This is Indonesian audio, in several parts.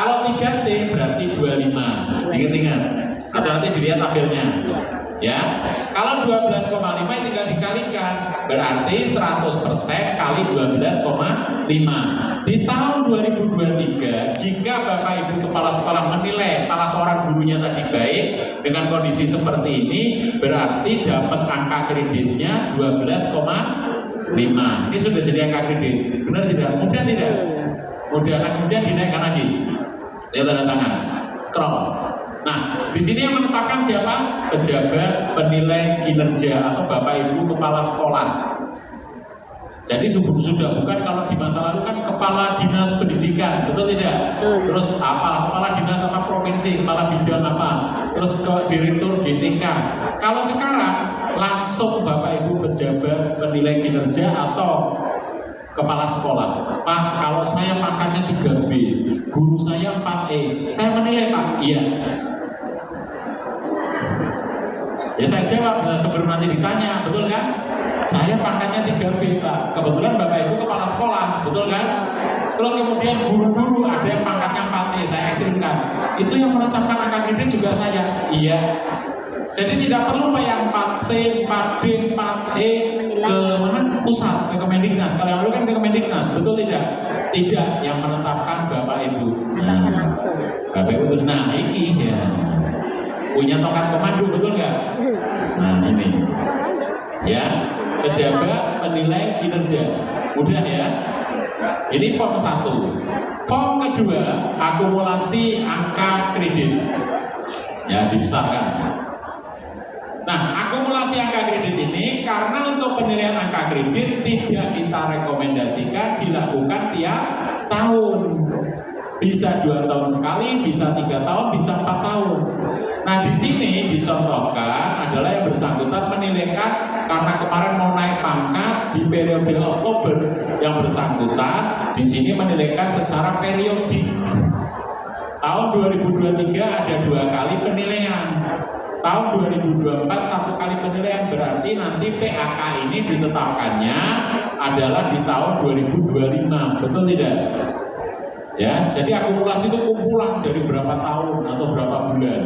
Kalau 3C berarti 25. Ingat-ingat. Atau nanti dilihat tabelnya. Ya. Kalau 12,5 tinggal dikalikan. Berarti 100% kali 12,5. Di tahun 2023, jika Bapak Ibu Kepala Sekolah menilai salah seorang gurunya tadi baik dengan kondisi seperti ini, berarti dapat angka kreditnya 12,5. Ini sudah jadi angka kredit. Benar tidak? Mudah tidak? Mudah. Nah, kemudian dinaikkan lagi. Lihat tanda tangan. Scroll. Nah, di sini yang menetapkan siapa? Pejabat penilai kinerja atau Bapak Ibu Kepala Sekolah. Jadi sudah bukan kalau di masa lalu kan kepala dinas pendidikan, betul tidak? Terus apa? Kepala dinas apa provinsi, kepala bidang apa? Terus ke direktur GTK. Kalau sekarang langsung Bapak Ibu pejabat penilai kinerja atau kepala sekolah. Pak, kalau saya pangkatnya 3B, guru saya 4E, saya menilai Pak, iya. Ya saya jawab sebelum nanti ditanya, betul kan? Saya pangkatnya 3B Pak. Kebetulan Bapak Ibu kepala sekolah, betul kan? Terus kemudian guru-guru ada yang pangkatnya 4E, saya ekstrimkan. Itu yang menetapkan angka kredit juga saya. Iya. Jadi tidak perlu Pak yang 4C, 4D, 4E ke mana? Pusat, ke Kemendiknas. Kalau yang lalu kan ke Kemendiknas, betul tidak? Tidak, yang menetapkan Bapak Ibu. Atasan langsung. Bapak Ibu, nah ini ya. Punya tongkat komando, betul nggak? Nah ini. Ya, pejabat penilai kinerja. Mudah ya. Ini form 1. Form kedua, akumulasi angka kredit. Ya, dibesarkan. Nah, akumulasi angka kredit ini karena untuk penilaian angka kredit tidak kita rekomendasikan dilakukan tiap tahun. Bisa 2 tahun sekali, bisa 3 tahun, bisa 4 tahun. Nah, di sini dicontohkan adalah yang bersangkutan menilaikan karena kemarin mau naik pangkat di periode Oktober, yang bersangkutan di sini menilaikan secara periodik. Tahun 2023 ada 2 kali penilaian. Tahun 2024 1 kali penilaian, berarti nanti PAK ini ditetapkannya adalah di tahun 2025, betul tidak? Ya, jadi akumulasi itu kumpulan dari berapa tahun atau berapa bulan.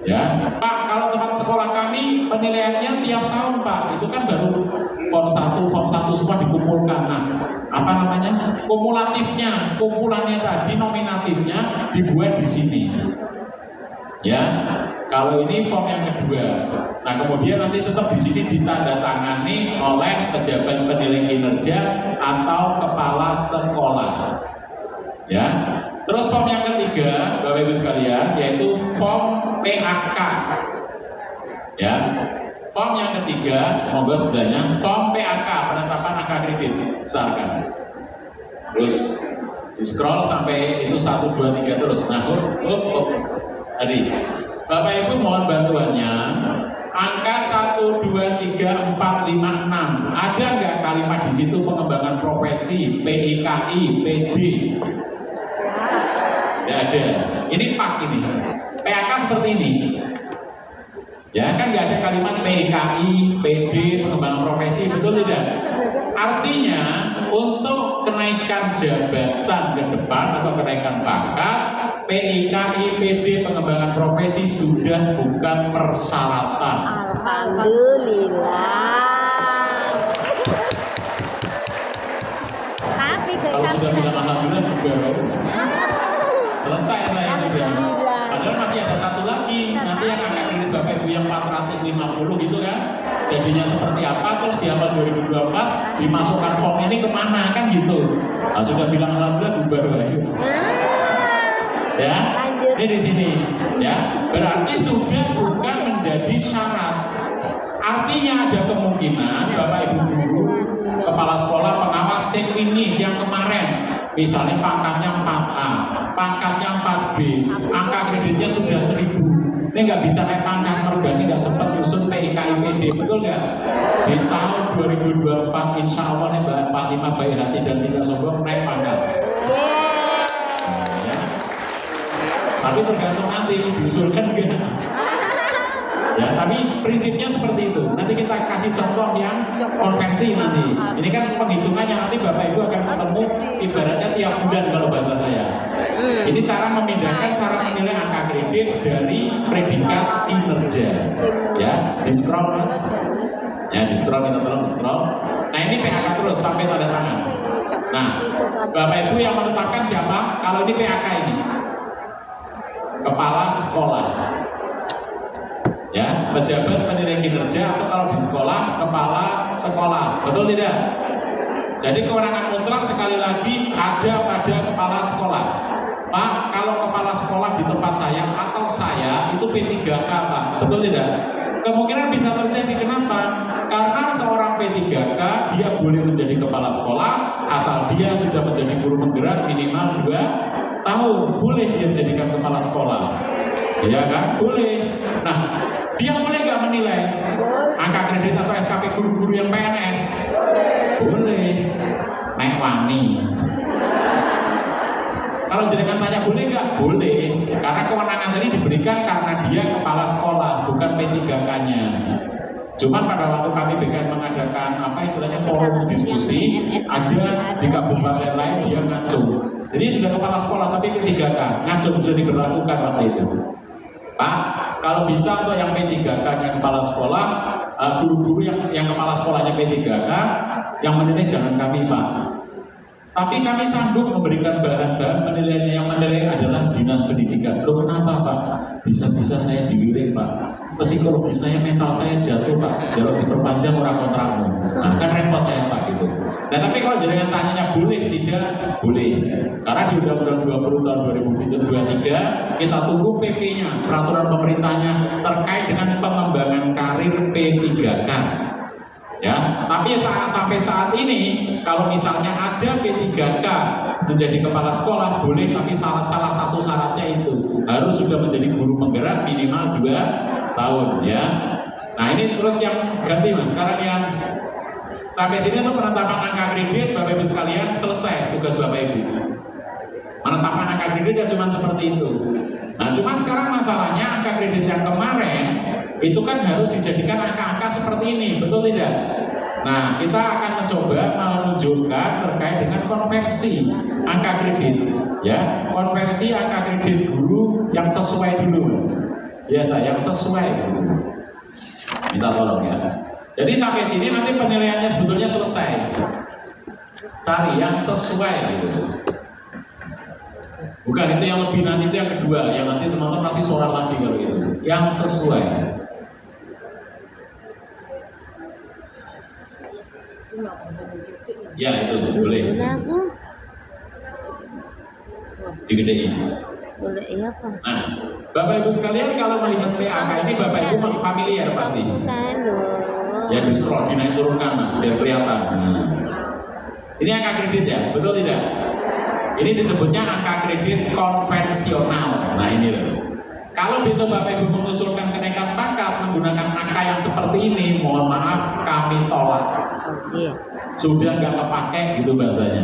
Ya, Pak, kalau tempat sekolah kami penilaiannya tiap tahun Pak, itu kan baru form 1 semua dikumpulkan. Nah, apa namanya? Kumulatifnya, kumpulannya tadi nominatifnya dibuat di sini. Ya, kalau ini form yang kedua. Nah, kemudian nanti tetap di sini ditandatangani oleh pejabat penilai kinerja atau kepala sekolah. Ya, terus form yang ketiga, Bapak Ibu sekalian, yaitu form PAK. Ya, form yang ketiga, monggo sebelahnya, form PAK, penetapan angka kredit, besarkan. Terus di scroll sampai itu 1, 2, 3 terus. Nah, tadi, Bapak Ibu mohon bantuannya. Angka 1, 2, 3, 4, 5, 6. Ada nggak kalimat di situ pengembangan profesi, PIKI, PD? Tidak ada. Ini PAK ini. PAK seperti ini. Ya kan nggak ada kalimat PIKI, PD, pengembangan profesi, betul tidak? Artinya untuk kenaikan jabatan ke depan atau kenaikan pangkat, PIKI, PD, pengembangan profesi sudah bukan persyaratan. Alhamdulillah. Tapi kalau sudah bilang alhamdulillah juga selesai saya sudah. Padahal masih ada satu lagi. Nanti yang akan kredit Bapak Ibu yang 450 gitu kan. Jadinya seperti apa, terus di awal 2024 dimasukkan form ini kemana kan gitu. Nah, sudah bilang alhamdulillah bubar guys. Ya, ini di sini ya. Berarti sudah bukan menjadi syarat. Artinya ada kemungkinan Bapak Ibu guru, kepala sekolah, pengawas ini yang kemarin misalnya pangkatnya 4A, pangkatnya 4B, angka kreditnya sudah 1000. Ini nggak bisa naik pangkat, organik nggak sempat nyusun PIKI PD, betul nggak? Di tahun 2024 insya Allah nih Mbak Fatimah baik hati dan tidak sombong naik pangkat. Ya. Tapi tergantung nanti diusulkan nggak? Ya, tapi prinsipnya seperti itu. Nanti kita kasih contoh yang konvensi nanti. Ini kan penghitungannya nanti Bapak Ibu akan ketemu ibaratnya tiap bulan kalau bahasa saya. Ini Ini cara memindahkan cara menilai angka kredit dari predikat kinerja. Ya, di scroll Mas. Ya, di scroll, kita tolong di scroll. Nah, ini PAK terus sampai tanda tangan. Nah, Bapak Ibu yang menetapkan siapa? Kalau ini PAK ini, kepala sekolah. Ya, pejabat penilai kinerja, atau kalau di sekolah, kepala sekolah. Betul tidak? Jadi kewenangan mutlak sekali lagi ada pada kepala sekolah. Pak, kalau kepala sekolah di tempat saya atau saya itu P3K, Pak. Betul tidak? Kemungkinan bisa terjadi. Kenapa? Karena seorang P3K dia boleh menjadi kepala sekolah asal dia sudah menjadi guru penggerak minimal 2 tahun. Boleh dia dijadikan kepala sekolah. Ya kan? Boleh. Nah, dia boleh nggak menilai angka kredit atau SKP guru-guru yang PNS? Boleh. Naik wani. Kalau jenengan tanya boleh nggak? Boleh. Karena kewenangan tadi diberikan karena dia kepala sekolah, bukan P3K-nya. Cuman pada waktu kami BKN mengadakan apa istilahnya forum diskusi, ada di kabupaten lain dia ngacung. Jadi sudah kepala sekolah tapi P3K, ngacung sudah diberlakukan waktu itu. Pak, kalau bisa untuk yang P3K-nya kepala sekolah, guru-guru yang kepala sekolahnya P3K, yang menilai jangan kami, Pak. Tapi kami sanggup memberikan bahan-bahan penilaiannya. Yang menilai adalah dinas pendidikan. Loh kenapa Pak? Bisa-bisa saya dilirik Pak. Psikologis saya, mental saya jatuh Pak. Kalau diperpanjang orang kontrakmu. Nah kan repot saya Pak gitu. Nah tapi kalau jenengan tanyanya boleh tidak? Boleh. Karena di Undang-Undang 20 tahun 2023 kita tunggu PP-nya, peraturan pemerintahnya terkait dengan pengembangan karir P3K. Ya, tapi sampai saat ini kalau misalnya ada P3K menjadi kepala sekolah boleh, tapi salah satu syaratnya itu harus sudah menjadi guru penggerak minimal 2 tahun ya. Nah ini terus yang ganti Mas, sekarang yang sampai sini tuh penetapan angka kredit Bapak Ibu sekalian selesai tugas Bapak Ibu. Menetapkan angka kredit ya cuma seperti itu. Nah cuma sekarang masalahnya angka kredit yang kemarin itu kan harus dijadikan angka-angka seperti ini, betul tidak? Nah, kita akan mencoba menunjukkan terkait dengan konversi angka kredit, ya, konversi angka kredit guru yang sesuai dulu, Mas. Biasa, yang sesuai dulu. Minta tolong ya. Jadi sampai sini nanti penilaiannya sebetulnya selesai. Cari yang sesuai gitu. Bukan itu yang lebih, nanti itu yang kedua, yang nanti teman-teman nanti soal lagi kalau itu. Yang sesuai. Ya itu boleh. Digedein. Boleh iya Pak. Nah, Bapak Ibu sekalian kalau melihat PAK ini Bapak Ibu familiar pasti. Ya di scroll, dinaik turunkan Mas, biar kelihatan. Ini angka kredit ya, betul tidak? Ini disebutnya angka kredit konvensional. Nah ini loh. Kalau besok Bapak Ibu mengusulkan kenaikan pangkat menggunakan angka yang seperti ini, mohon maaf kami tolak. Sudah nggak kepake gitu bahasanya.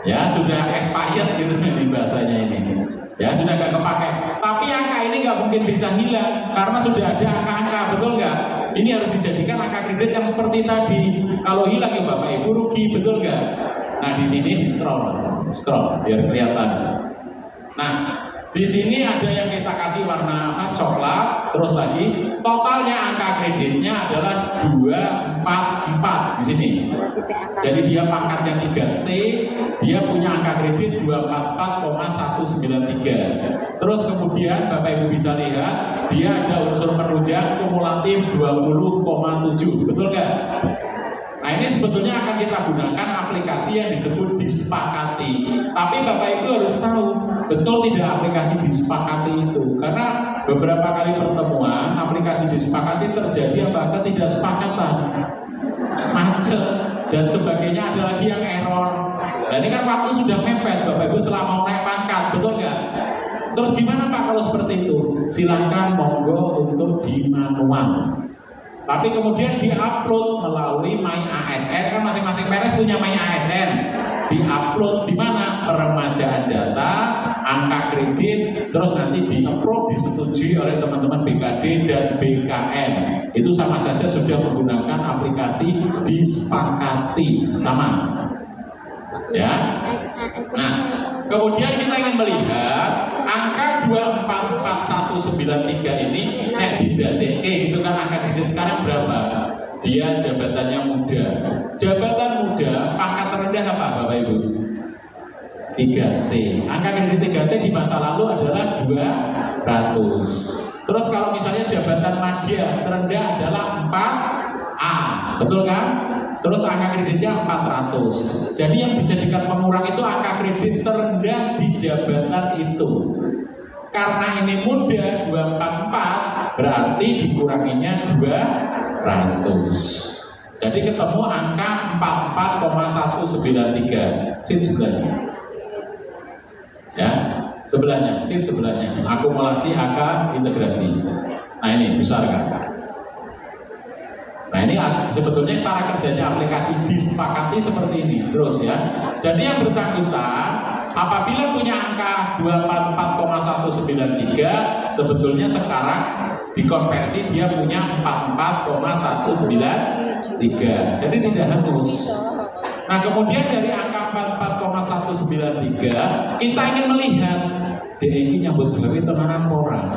Ya sudah expired gitu ini bahasanya ini. Ya sudah nggak kepake. Tapi angka ini nggak mungkin bisa hilang karena sudah ada angka-angka, betul nggak? Ini harus dijadikan angka kredit yang seperti tadi. Kalau hilang ya Bapak Ibu rugi, betul nggak? Nah di sini di scroll, biar kelihatan. Nah di sini ada yang kita kasih warna coklat, terus lagi totalnya angka kreditnya adalah 244 di sini. Jadi dia pangkatnya 3C, dia punya angka kredit 244,193. Terus kemudian Bapak Ibu bisa lihat dia ada unsur penunjang kumulatif 20,7, betul nggak? Nah ini sebetulnya akan kita gunakan aplikasi yang disebut disepakati. Tapi Bapak Ibu harus tahu betul tidak aplikasi disepakati itu, karena beberapa kali pertemuan aplikasi disepakati terjadi apa ketidaksepakatan, macet dan sebagainya, ada lagi yang error. Nah ini kan waktu sudah mepet Bapak Ibu setelah mau naik pangkat, betul nggak? Terus gimana Pak kalau seperti itu? Silahkan monggo untuk di manual. Tapi kemudian diupload melalui My ASN, kan masing-masing PNS punya My ASN. Diupload di mana? Peremajaan data, angka kredit, terus nanti di-approve, disetujui oleh teman-teman BKD dan BKN. Itu sama saja sudah menggunakan aplikasi disepakati, sama. Ya. Nah, Kemudian kita ingin melihat angka 244193 ini didadekke gitu kan, angka kredit sekarang berapa? Dia jabatannya muda. Jabatan muda pangkat terendah apa Bapak Ibu? 3C. Angka kredit 3C di masa lalu adalah 200. Terus kalau misalnya jabatan madya terendah adalah 4A, betul kan? Terus angka kreditnya 400. Jadi yang dijadikan pengurang itu angka kredit terendah di jabatan itu. Karena ini muda 244, berarti dikuranginya 200. Jadi ketemu angka 44,193. Sin sebelahnya. Ya, sebelahnya, sin sebelahnya. Akumulasi angka integrasi. Nah ini besar kan? Nah ini sebetulnya cara kerjanya aplikasi disepakati seperti ini terus ya. Jadi yang bersangkutan apabila punya angka 244,193, sebetulnya sekarang dikonversi dia punya 44,193. Jadi tidak hangus. Nah kemudian dari angka 44,193 kita ingin melihat DE nyambut gawe tenanan orang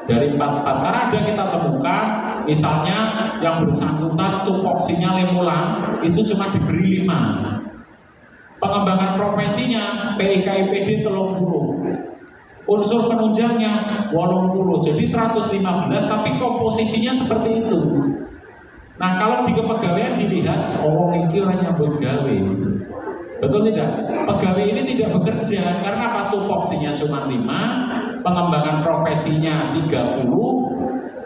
dari 44, karena ada kita temukan misalnya yang bersangkutan tupoksinya lemulang itu cuma diberi 5, pengembangan profesinya PIKIPD 30, unsur penunjangnya 80, jadi 115, tapi komposisinya seperti itu. Nah kalau di kepegawaian dilihat ini orang nyambut gawe, betul tidak? Pegawai ini tidak bekerja karena apa? Tupoksinya cuma 5, pengembangan profesinya 30,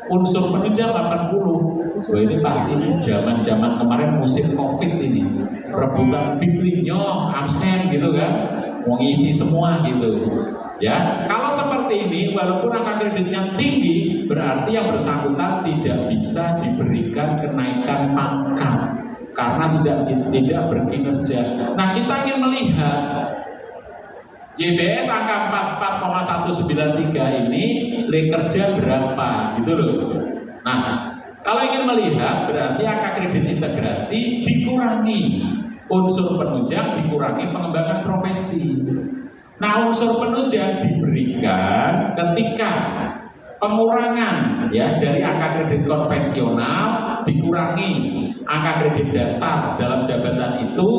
unsur penunjang 80. Wah ini pasti zaman-zaman kemarin musim COVID ini, rebutan biklinyo absen gitu kan, mau ngisi semua gitu. Ya, kalau seperti ini, walaupun angka kreditnya tinggi, berarti yang bersangkutan tidak bisa diberikan kenaikan pangkat karena tidak berkinerja. Nah kita ingin melihat YBS angka 44,193 ini kerja berapa gitu loh. Nah kalau ingin melihat berarti angka kredit integrasi dikurangi unsur penunjang, dikurangi pengembangan profesi. Nah unsur penunjang diberikan ketika pengurangan ya dari angka kredit konvensional dikurangi angka kredit dasar dalam jabatan itu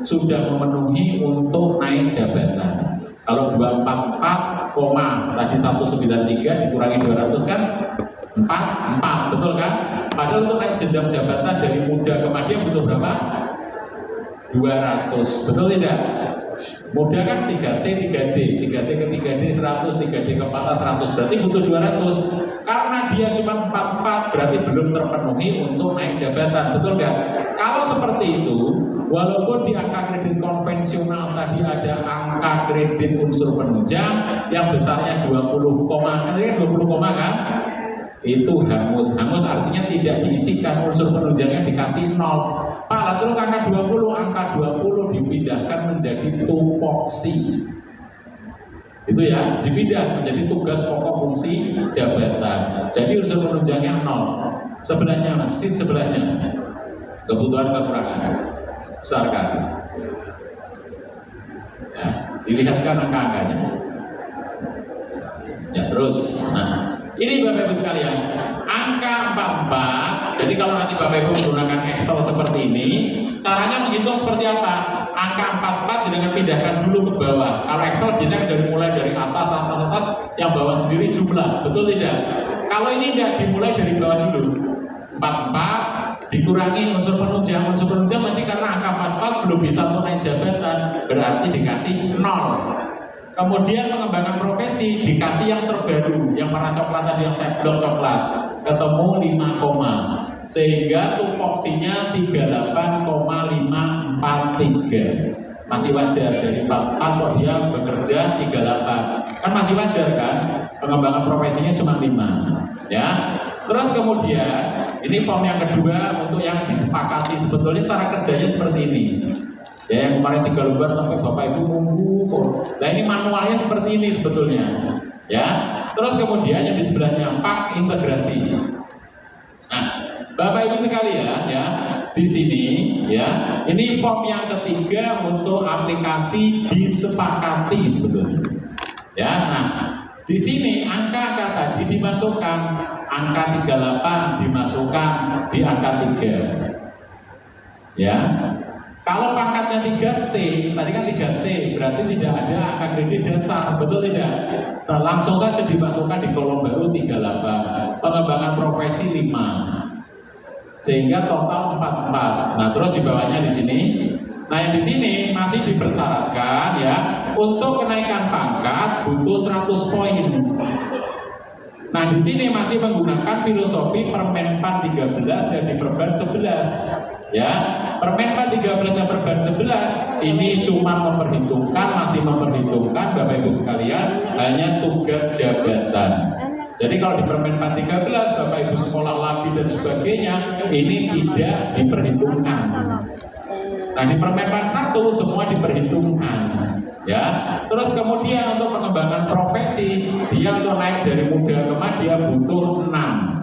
sudah memenuhi untuk naik jabatan. Kalau 244, tadi 193 dikurangi 200 kan 4, betul kan? Padahal untuk naik jenjang jabatan dari muda ke madya butuh berapa? 200, betul tidak? Muda kan 3C, 3D, 3C ke 3D 100, 3D ke 4 100, berarti butuh 200. Karena dia cuma 44, berarti belum terpenuhi untuk naik jabatan, betul nggak? Kalau seperti itu, walaupun di angka kredit konvensional tadi ada angka kredit unsur penunjang yang besarnya 20 koma, kan 20 koma kan? Itu hangus artinya tidak diisikan, unsur penunjangnya dikasih 0. Pak, terus angka 20 dipindahkan menjadi tupoksi. Itu ya, dipindah menjadi tugas pokok fungsi jabatan. Jadi unsur penunjangnya 0. Sebelahnya, sin sebelahnya. Kebutuhan kekurangan. Besar kan? Ya, dilihatkan angka-angkanya. Ya, terus. Nah, ini Bapak Ibu sekalian, angka 44. Jadi kalau nanti Bapak Ibu menggunakan Excel seperti ini, caranya menghitung seperti apa? Angka 44 jangan pindahkan dulu ke bawah. Kalau Excel biasanya mulai dari atas, yang bawah sendiri jumlah, betul tidak? Kalau ini tidak, dimulai dari bawah dulu. 44 dikurangi unsur penunjang nanti karena angka 44 belum bisa untuk naik jabatan, berarti dikasih 0. Kemudian pengembangan profesi dikasih yang terbaru, yang warna coklat tadi yang saya blok coklat, ketemu 5, sehingga tupoksinya 38,543. Masih wajar dari 44 kok dia bekerja 38, kan masih wajar kan? Pengembangan profesinya cuma 5, ya. Terus kemudian ini form yang kedua untuk yang disepakati, sebetulnya cara kerjanya seperti ini. Ya, yang kemarin 3 lembar sampai Bapak Ibu nunggu kok. Nah ini manualnya seperti ini sebetulnya. Ya, terus kemudian yang di sebelahnya pak integrasi. Nah, Bapak Ibu sekalian ya, di sini ya. Ini form yang ketiga untuk aplikasi disepakati sebetulnya. Ya, nah di sini angka-angka tadi dimasukkan, angka 38 dimasukkan di angka 3. Ya. Kalau pangkatnya 3C, tadi kan 3C, berarti tidak ada angka kredit dasar, betul tidak? Nah, langsung saja dimasukkan di kolom baru 38. Pengembangan profesi 5. Sehingga total 44. Nah, terus di bawahnya di sini. Nah, yang di sini masih dipersyaratkan ya, untuk kenaikan pangkat butuh 100 poin. Nah, di sini masih menggunakan filosofi Permenpan 13 dan di Perban 11. Ya, Permenpan 13 dan Perban 11 ini cuma memperhitungkan, masih memperhitungkan Bapak Ibu sekalian hanya tugas jabatan. Jadi kalau di Permenpan 13 Bapak Ibu sekolah lagi dan sebagainya ini tidak diperhitungkan. Nah, di Permenpan 1 semua diperhitungkan. Ya, terus kemudian untuk pengembangan profesi dia untuk naik dari muda ke madya butuh 6.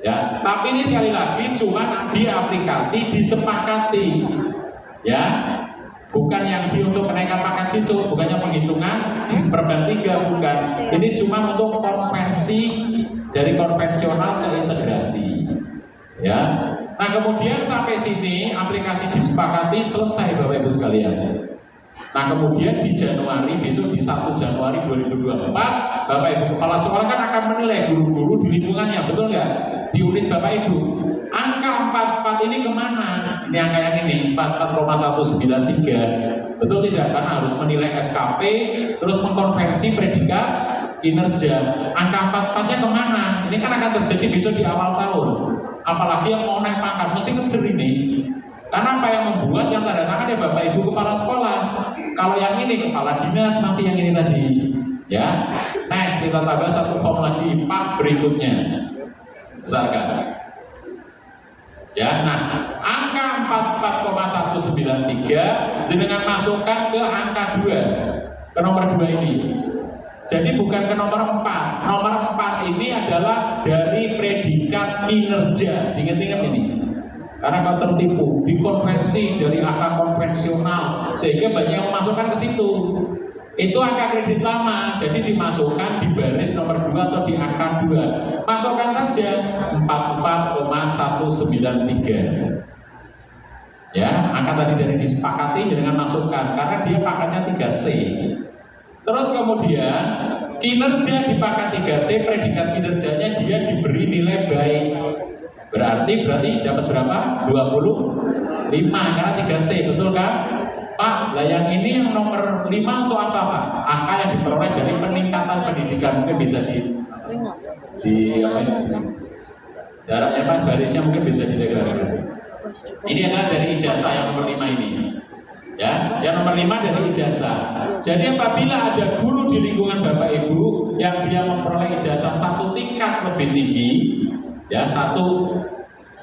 Ya, tapi ini sekali lagi cuma di aplikasi disepakati. Ya, bukan yang untuk kenaikan pangkat besok, bukannya penghitungan Perban 3, bukan. Ini cuma untuk konversi dari konvensional ke integrasi. Ya. Nah, kemudian sampai sini aplikasi disepakati selesai Bapak Ibu sekalian. Nah, kemudian di Januari, besok di 1 Januari 2024, Bapak Ibu Kepala Sekolah kan akan menilai guru-guru di lingkungannya, betul nggak? Di unit Bapak Ibu. Angka 44 ini kemana? Ini angka yang ini, 44,193. Betul tidak? Karena harus menilai SKP, terus mengkonversi predikat kinerja. Angka 44-nya kemana? Ini kan akan terjadi besok di awal tahun. Apalagi yang mau naik pangkat, mesti ngejar ini. Karena apa yang membuat yang tanda tangan ya Bapak Ibu Kepala Sekolah. Kalau yang ini Kepala Dinas, masih yang ini tadi. Ya, nah kita tambah satu form lagi, Pak, berikutnya. Besarkan. Ya, nah angka 44,193 jenengan masukkan ke angka 2, ke nomor 2 ini. Jadi bukan ke nomor 4. Nomor 4 ini adalah dari predikat kinerja. Ingat-ingat ini. Karena kalau tertipu, dikonversi dari angka konvensional, sehingga banyak yang memasukkan ke situ. Itu angka kredit lama, jadi dimasukkan di baris nomor 2 atau di angka 2. Masukkan saja 44,193. Ya, angka tadi dari disepakati dengan masukkan, karena dia pangkatnya 3C. Terus kemudian kinerja di pangkat 3C, predikat kinerjanya dia diberi nilai baik. Berarti dapat berapa? 25 karena 3C, betul kan? Pak, lah yang ini yang nomor 5 untuk apa Pak? Angka yang diperoleh dari peningkatan pendidikan, mungkin bisa di apa ini? Jaraknya Pak, barisnya mungkin bisa didegrade. Ini adalah dari ijazah yang nomor 5 ini. Ya, yang nomor 5 dari ijazah. Jadi apabila ada guru di lingkungan Bapak Ibu yang dia memperoleh ijazah 1 tingkat lebih tinggi, ya, 1,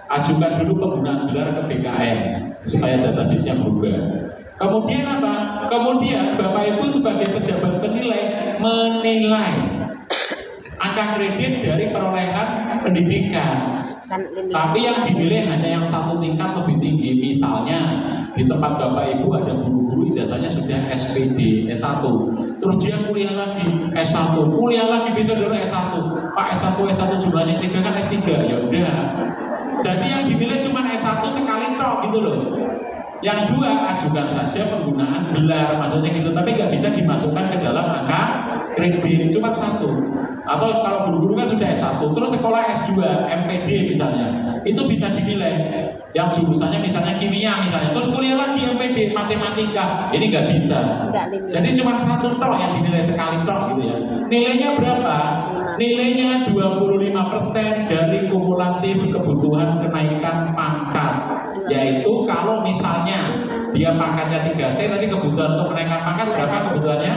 ajukan dulu penggunaan gelar ke BKN supaya database-nya berubah. Kemudian apa? Kemudian Bapak Ibu sebagai pejabat penilai menilai angka kredit dari perolehan pendidikan. Tapi yang dinilai hanya yang 1 tingkat lebih tinggi. Misalnya di tempat Bapak Ibu ada guru-guru ijazahnya sudah SPD, S1. Terus dia kuliah lagi, S1, kuliah lagi bisa dulu S1. Pak, S1 jumlahnya 3 kan S3, ya udah. Jadi yang dinilai cuma S1 sekali tok gitu loh. Yang 2 ajukan saja penggunaan gelar, maksudnya gitu, tapi nggak bisa dimasukkan ke dalam angka kredit, cuma 1. Atau kalau guru-guru kan sudah S1, terus sekolah S2, MPD misalnya, itu bisa dinilai. Yang jurusannya misalnya kimia misalnya, terus kuliah lagi MPD, matematika, ini nggak bisa. Jadi cuma 1 tok yang dinilai sekali tok gitu ya. Nilainya berapa? Nilainya 25% dari kumulatif kebutuhan kenaikan pangkat. Yaitu kalau misalnya dia pangkatnya 3C, tadi kebutuhan untuk kenaikan pangkat berapa kebutuhannya?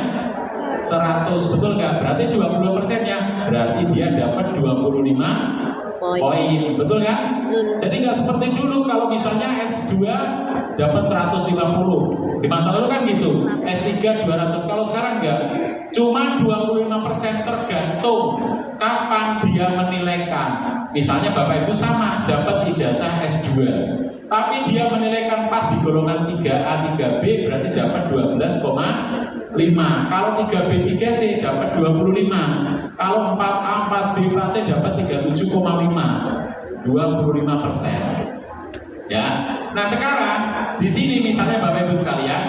100, betul nggak? Berarti 20%-nya, berarti dia dapat 25 poin, betul kan? Jadi nggak seperti dulu kalau misalnya S2 dapat 150, di masa lalu kan gitu, S3 200, kalau sekarang nggak, cuma 25% tergantung kapan dia menilaikan. Misalnya Bapak Ibu sama dapat ijazah S2, tapi dia menilaikan pas di golongan 3A, 3B berarti dapat 12,5. Kalau 3B, 3C dapat 25. Kalau 4A, 4B, 4C dapat 37,5. 25%. Ya. Nah, sekarang di sini misalnya Bapak Ibu sekalian,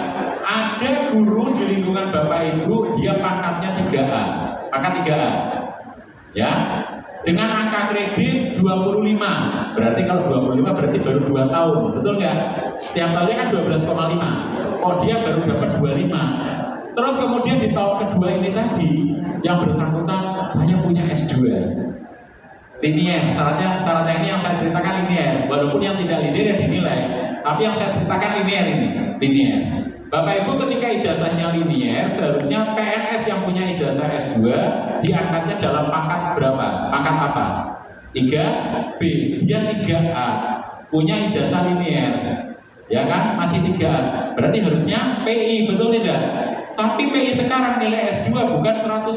ada guru di lingkungan Bapak Ibu, dia pangkatnya 3A. Pangkat 3A. Ya. Dengan angka kredit 25. Berarti kalau 25 berarti baru 2 tahun. Betul nggak? Setiap tahunnya kan 12,5. Oh, dia baru dapat 25. Terus kemudian di tahun kedua ini tadi yang bersangkutan saya punya S2. Linier, syaratnya ini yang saya ceritakan linier. Walaupun yang tidak linier ya dinilai. Tapi yang saya ceritakan linier ini, linier. Bapak Ibu ketika ijazahnya linier, seharusnya PNS yang punya ijazah S2 diangkatnya dalam pangkat berapa? Pangkat apa? 3B, dia 3A, punya ijazah linier. Ya kan? Masih 3A. Berarti harusnya PI, betul tidak? Tapi PI sekarang nilai S2 bukan 150.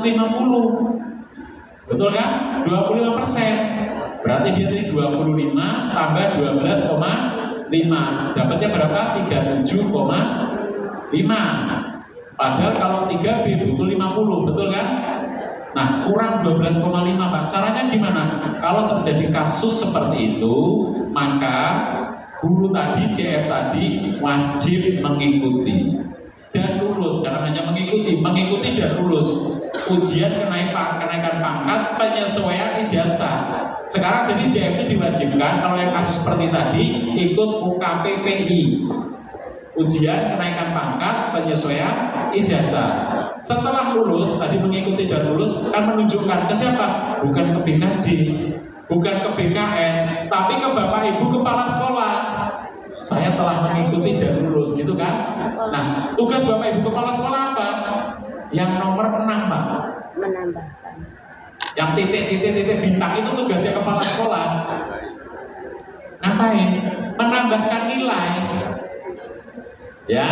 Betul kan? 25%. Berarti dia tadi 25 tambah 12,5. Dapatnya berapa? 37,5. Padahal kalau 3B butuh 50, betul kan? Nah, kurang 12,5 Pak. Caranya gimana? Kalau terjadi kasus seperti itu, maka guru tadi, CF tadi wajib mengikuti dan lulus. Jangan hanya mengikuti dan lulus. Ujian kenaikan pangkat, penyesuaian ijazah. Sekarang jadi CF itu diwajibkan kalau yang kasus seperti tadi ikut UKPPI. Ujian kenaikan pangkat, penyesuaian ijazah. Setelah lulus, tadi mengikuti dan lulus kan menunjukkan ke siapa? Bukan ke BKD, bukan ke BKN, tapi ke Bapak Ibu Kepala Sekolah. Saya telah mengikuti dan lulus, gitu kan? Nah, tugas Bapak Ibu Kepala Sekolah apa? Yang nomor 6, Pak. Menambahkan. Yang titik bintang itu tugasnya kepala sekolah. Ngapain? Menambahkan nilai. Ya,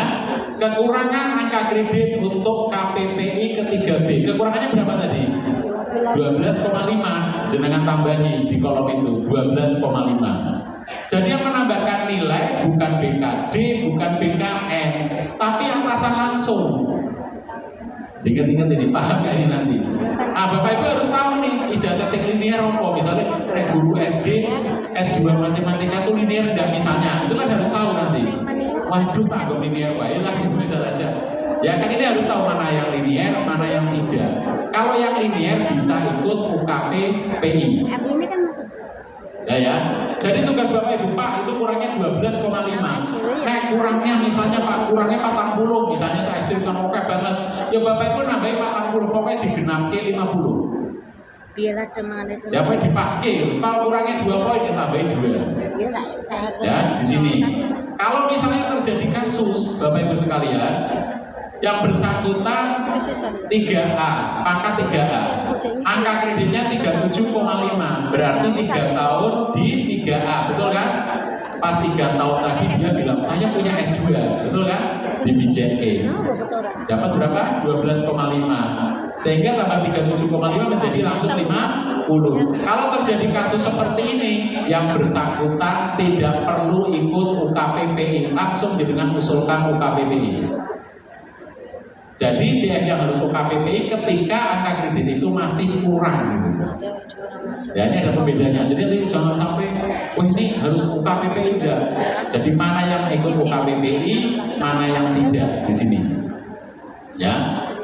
kekurangan angka kredit untuk KPPI ke 3B. Kekurangannya berapa tadi? 12,5. Jenengan tambahi di kolom itu 12,5. Jadi yang menambahkan nilai bukan BKD, bukan BKN, tapi atasan langsung. Ingat-ingat ini, paham gak ini nanti? Bapak Ibu harus tahu nih, ijazah sing linear apa. Misalnya guru SD, S2 matematika itu linear enggak misalnya. Itu kan harus tahu nanti. Waduh, tak anggap linear baik lah, itu bisa saja. Ya kan ini harus tahu mana yang linear, mana yang tidak. Kalau yang linear bisa ikut UKPPI. Ini kan masuk. Ya. Jadi tugas Bapak Ibu, Pak, itu kurangnya 12,5. Nah, kurangnya misalnya Pak, kurangnya 40. Misalnya saya SD kan oke banget. Ya Bapak Ibu nambahin 40, pokoknya digenapke 50. Biar ada mengenai. Ya Pak dipaske. Kalau kurangnya 2 poin ditambahin 2. Ya, di sini. Kalau misalnya terjadi kasus Bapak Ibu sekalian, yang bersangkutan 3A, pangkat 3A, angka kreditnya 37,5, berarti 3 tahun di 3A, betul kan? Pas 3 tahun tadi dia bilang saya punya S2, betul kan? Di BJE. Dapat berapa? 12,5. Sehingga tambah 37,5 menjadi langsung 50. Kalau terjadi kasus seperti ini, yang bersangkutan tidak perlu ikut UKPPI, langsung dengan usulkan UKPPI. Jadi CF yang harus UKPPI ketika angka kredit itu masih kurang gitu. Ya ini ada pembedanya. Jadi jangan sampai ini harus UKPPI enggak. Jadi mana yang ikut UKPPI, mana yang tidak di sini. Ya.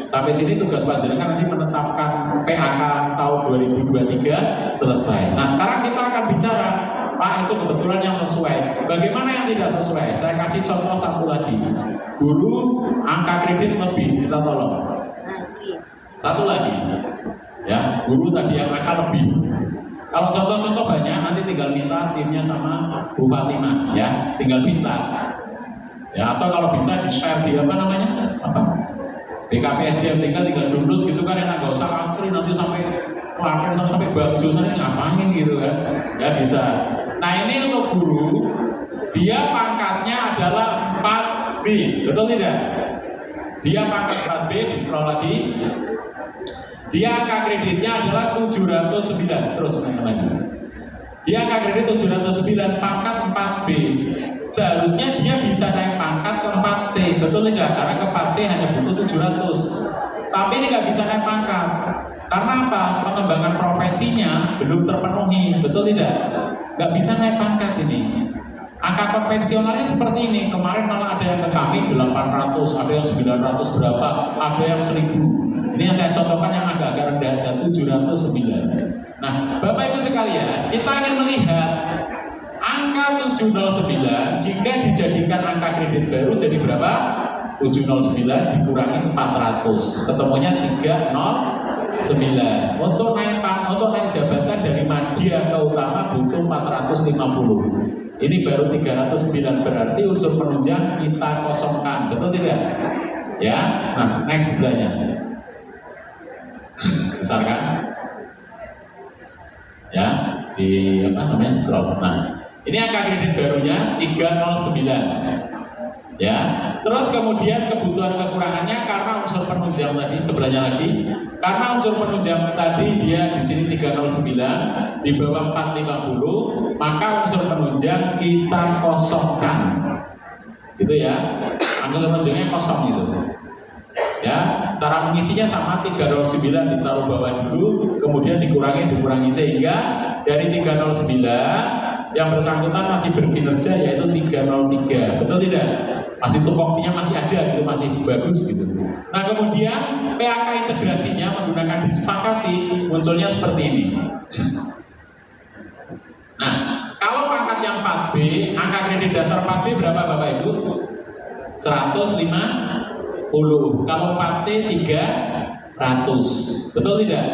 Sampai sini tugas panjenengan nanti menetapkan PAK tahun 2023 selesai. Nah, sekarang kita akan bicara Pak, itu kebetulan yang sesuai. Bagaimana yang tidak sesuai? Saya kasih contoh satu lagi. Guru angka kredit lebih, kita tolong. Satu lagi, ya guru tadi yang angka lebih. Kalau contoh-contoh banyak, nanti tinggal minta timnya sama Bu Fatimah, ya, tinggal minta. Ya, atau kalau bisa di share di apa namanya? BKPSDM sehingga tinggal download gitu kan, enak, nggak usah antri nanti sampai kelakar sampai baju sana ngapain gitu kan? Ya bisa. Nah ini untuk guru, dia pangkatnya adalah 4B, betul tidak? Dia pangkat 4B, di scroll lagi. Dia angka kreditnya adalah 709, terus naik lagi. Dia angka kredit 709, pangkat 4B. Seharusnya dia bisa naik pangkat ke 4C, betul tidak? Karena ke 4C hanya butuh 700. Tapi ini nggak bisa naik pangkat. Karena apa? Pengembangan profesinya belum terpenuhi, betul tidak? Nggak bisa naik pangkat ini. Angka konvensionalnya seperti ini. Kemarin malah ada yang ke kami 800, ada yang 900 berapa, ada yang 1000. Ini yang saya contohkan yang agak-agak rendah aja, 709. Nah, Bapak Ibu sekalian, kita ingin melihat angka 709 jika dijadikan angka kredit baru jadi berapa? 709 dikurangi 400, ketemunya 309. Untuk naik jabatan dari Madya ke Utama butuh 450. Ini baru 309, berarti unsur penunjang kita kosongkan, betul tidak? Ya, nah next sebelahnya. Besar kan? Ya, di apa namanya scroll. Nah, ini angka kredit barunya 309. Ya, terus kemudian kebutuhan kekurangannya karena unsur penunjang tadi sebelahnya lagi. Karena unsur penunjang tadi dia di sini 309 di bawah 450, maka unsur penunjang kita kosongkan. Gitu ya. Unsur penunjangnya kosong gitu. Ya, cara mengisinya sama 309 ditaruh bawah dulu, kemudian dikurangi sehingga dari 309 yang bersangkutan masih berkinerja yaitu 303, betul tidak? Masih tupoksinya masih ada gitu, masih bagus gitu. Nah kemudian PAK integrasinya menggunakan disepakati munculnya seperti ini. Nah kalau pangkat yang 4B, angka kredit dasar 4B berapa Bapak Ibu? 150. Kalau 4C 300, betul tidak?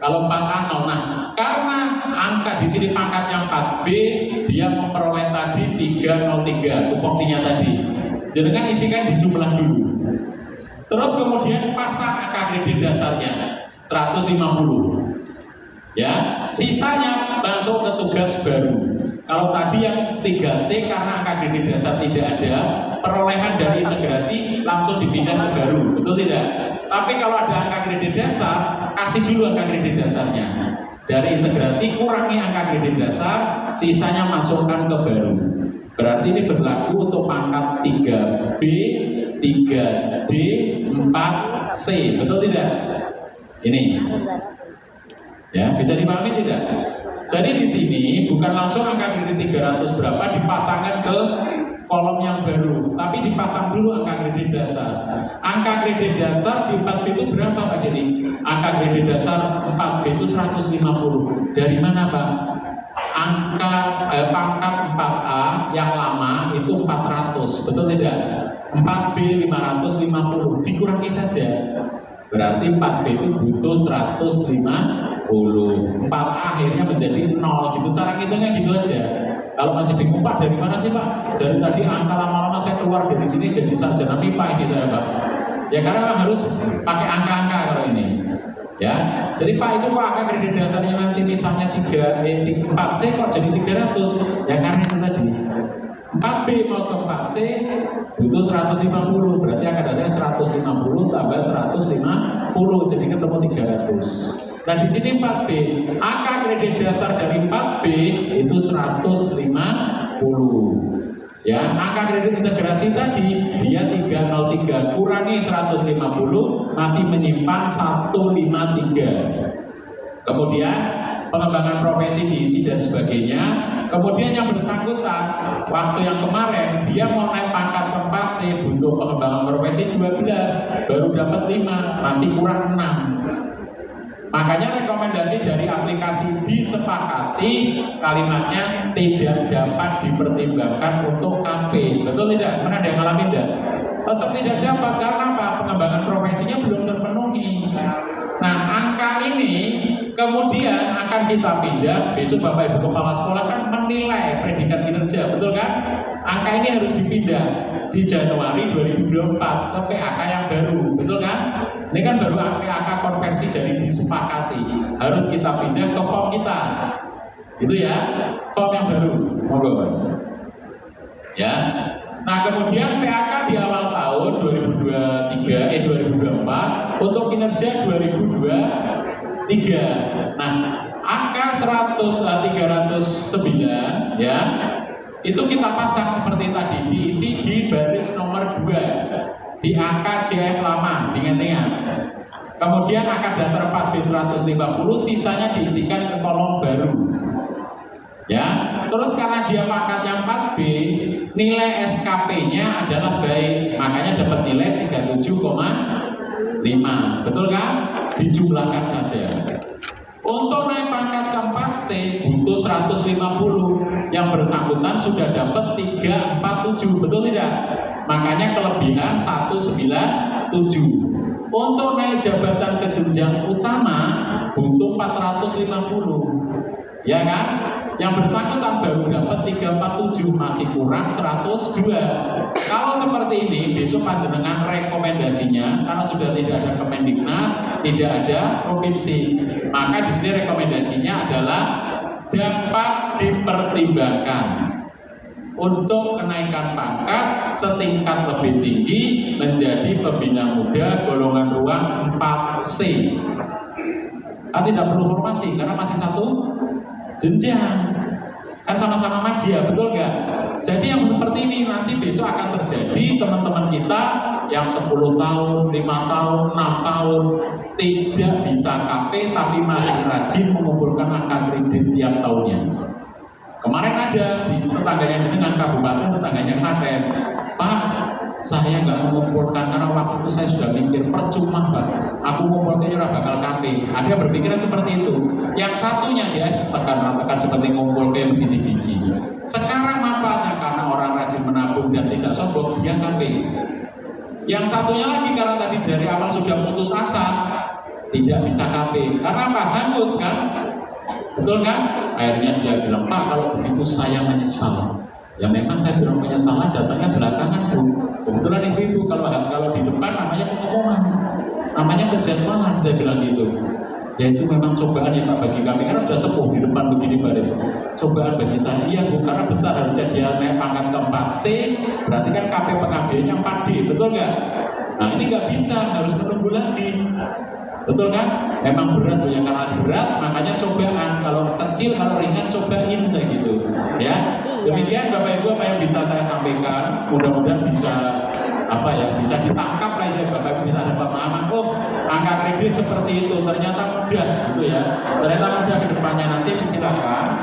Kalau 4A 0. Nah, karena angka di sini pangkatnya 4B, dia memperoleh tadi 303, tupoksinya tadi. Jangan isikan di jumlah dulu. Terus kemudian pasang angka kredit dasarnya 150. Ya, sisanya masuk ke tugas baru. Kalau tadi yang 3C karena angka kredit dasar tidak ada, perolehan dari integrasi langsung dipindah ke baru, betul tidak? Tapi kalau ada angka kredit dasar, kasih dulu angka kredit dasarnya. Dari integrasi kurangi angka kredit dasar, sisanya masukkan ke baru. Berarti ini berlaku untuk pangkat 3B, 3D, 4C, betul tidak? Ini. Ya, bisa dipahami tidak? Jadi di sini bukan langsung angka kredit 300 berapa dipasangkan ke kolom yang baru, tapi dipasang dulu angka kredit dasar. Angka kredit dasar di 4B itu berapa Pak Jadi? Angka kredit dasar 4B itu 150. Dari mana Pak? Pangkat 4A yang lama itu 400, betul tidak? 4B 550, dikurangi saja. Berarti 4B itu butuh 150. 4A akhirnya menjadi 0 gitu. Cara ngitungnya gitu aja. Kalau masih bingung Pak dari mana sih Pak? Dari tadi angka lama-lama saya keluar dari sini jadi sarjana MIPA ini saya Pak. Ya karena harus pakai angka-angka kalau ini. Ya, jadi Pak itu kok angka kredit dasarnya nanti misalnya 4C kok jadi 300? Ya karena itu tadi 4B mau ke 4C butuh 150, berarti angka dasarnya 150 tambah 150 jadi ketemu 300. Nah di sini 4B, angka kredit dasar dari 4B itu 150. Ya, angka kredit integrasi tadi dia 303 kurangi 150 masih menyimpan 153. Kemudian pengembangan profesi diisi dan sebagainya. Kemudian yang bersangkutan waktu yang kemarin dia mau naik pangkat ke 4C butuh pengembangan profesi 12, baru dapat 5, masih kurang 6. Makanya rekomendasi dari aplikasi disepakati kalimatnya tidak dapat dipertimbangkan untuk KP. Betul tidak? Pernah ada yang ngalamin tidak? Tetap tidak dapat karena apa? Pengembangan profesinya belum terpenuhi. Nah, angka ini kemudian akan kita pindah. Besok Bapak Ibu Kepala Sekolah kan menilai predikat kinerja, betul kan? Angka ini harus dipindah di Januari 2024 ke PAK yang baru, betul kan? Ini kan baru PAK konversi dari disepakati. Harus kita pindah ke form kita. Itu ya, form yang baru. Monggo Mas. Ya. Nah, kemudian PAK di awal tahun 2024 untuk kinerja 2023. Nah, angka 309 ya, itu kita pasang seperti tadi, diisi di baris nomor 2 di angka JF lama, diingat-ingat. Kemudian angka dasar 4B 150, sisanya diisikan ke kolom baru. Ya, terus karena dia pangkatnya 4B, nilai SKP-nya adalah baik, makanya dapat nilai 37,5. Betul kan? Dijumlahkan saja. Untuk naik pangkat ke 4C butuh 150. Yang bersangkutan sudah dapat 347, betul tidak? Makanya kelebihan 197. Untuk naik jabatan ke jenjang utama butuh 450, ya kan? Yang bersangkutan baru dapat 347, masih kurang 102. Kalau seperti ini, besok panjenengan rekomendasinya, karena sudah tidak ada Kemendiknas, tidak ada provinsi, maka di sini rekomendasinya adalah dapat dipertimbangkan untuk kenaikan pangkat setingkat lebih tinggi menjadi pembina muda golongan ruang 4C. Kan tidak perlu formasi karena masih satu jenjang, kan sama-sama media, betul nggak? Jadi yang seperti ini nanti besok akan terjadi teman-teman kita yang 10 tahun, 5 tahun, 6 tahun tidak bisa KP tapi masih rajin mengumpulkan angka kredit tiap tahunnya. Kemarin ada di tetangganya dengan kabupaten, tetangganya Klaten, Pak, saya nggak mengumpulkan karena waktu itu saya sudah mikir percuma Pak, aku ngumpulkan ora bakal KP. Ada berpikiran seperti itu. Yang satunya dia tekan seperti ngumpul ke mesti biji. Sekarang manfaatnya karena orang rajin menabung dan tidak sombong, dia KP. Yang satunya lagi karena tadi dari awal sudah putus asa, tidak bisa KP. Karena apa? Hangus kan? Betul kan? Akhirnya dia bilang, Pak, kalau begitu saya menyesal. Ya memang saya bilang penyesalan datangnya belakangan Bu. Kebetulan ibu-ibu kalau di depan namanya pengumuman, namanya penjadwalan, saya bilang gitu. Ya itu memang cobaan ya Pak bagi kami, karena sudah sepuh di depan begini baris. Cobaan bagi saya, iya Bu, karena besar harusnya dia naik pangkat ke 4C, berarti kan KP PKB-nya 4D, betul nggak? Nah ini nggak bisa, harus menunggu lagi. Betul kan? Memang berat Bu ya, karena berat makanya cobaan. Kalau kecil, kalau ringan cobain saya gitu. Ya, demikian Bapak Ibu apa yang bisa saya sampaikan. Mudah-mudahan bisa bisa ditangkap lah ya Bapak Ibu, bisa ada pemahaman. Oh, angka kredit seperti itu ternyata mudah gitu ya. Ternyata mudah ke depannya, nanti silakan